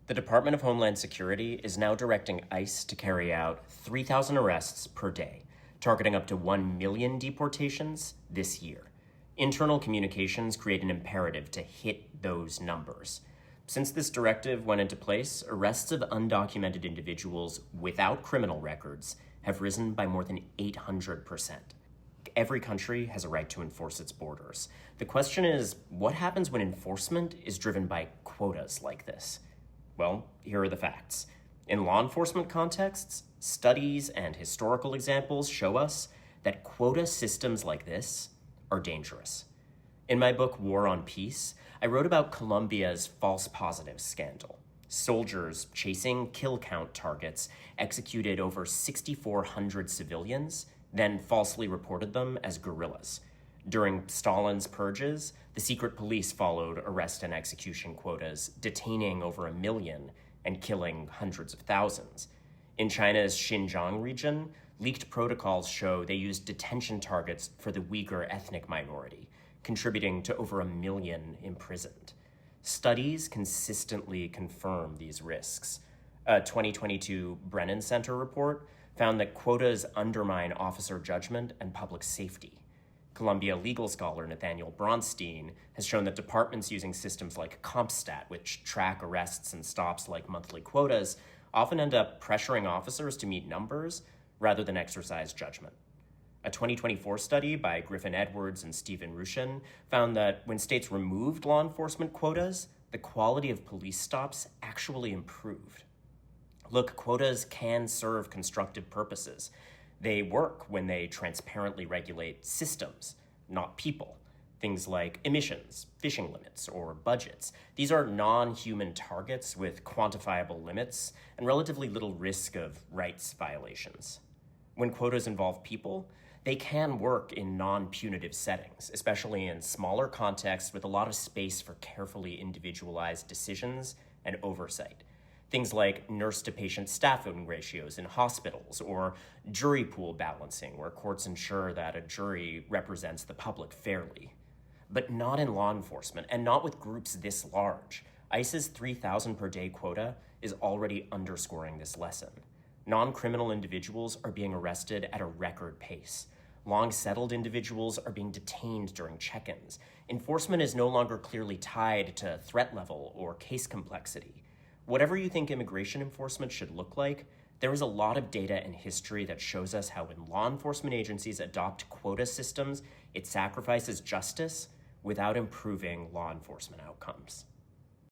The Department of Homeland Security is now directing ICE to carry out 3,000 arrests per day, targeting up to 1 million deportations this year. Internal communications create an imperative to hit those numbers. Since this directive went into place, arrests of undocumented individuals without criminal records have risen by more than 800%. Every country has a right to enforce its borders. The question is, what happens when enforcement is driven by quotas like this? Well, here are the facts. In law enforcement contexts, studies and historical examples show us that quota systems like this are dangerous. In my book, War on Peace, I wrote about Colombia's false positives scandal. Soldiers chasing kill count targets executed over 6,400 civilians, then falsely reported them as guerrillas. During Stalin's purges, the secret police followed arrest and execution quotas, detaining over 1 million and killing hundreds of thousands. In China's Xinjiang region, leaked protocols show they used detention targets for the Uyghur ethnic minority, contributing to over 1 million imprisoned. Studies consistently confirm these risks. A 2022 Brennan Center report found that quotas undermine officer judgment and public safety. Columbia legal scholar Nathaniel Bronstein has shown that departments using systems like CompStat, which track arrests and stops like monthly quotas, often end up pressuring officers to meet numbers rather than exercise judgment. A 2024 study by Griffin Edwards and Stephen Rushin found that when states removed law enforcement quotas, the quality of police stops actually improved. Look, quotas can serve constructive purposes. They work when they transparently regulate systems, not people. Things like emissions, fishing limits, or budgets. These are non-human targets with quantifiable limits and relatively little risk of rights violations. When quotas involve people, they can work in non-punitive settings, especially in smaller contexts with a lot of space for carefully individualized decisions and oversight. Things like nurse-to-patient staffing ratios in hospitals or jury pool balancing, where courts ensure that a jury represents the public fairly. But not in law enforcement, and not with groups this large. ICE's 3,000 per day quota is already underscoring this lesson. Non-criminal individuals are being arrested at a record pace. Long-settled individuals are being detained during check-ins. Enforcement is no longer clearly tied to threat level or case complexity. Whatever you think immigration enforcement should look like, there is a lot of data and history that shows us how when law enforcement agencies adopt quota systems, it sacrifices justice without improving law enforcement outcomes.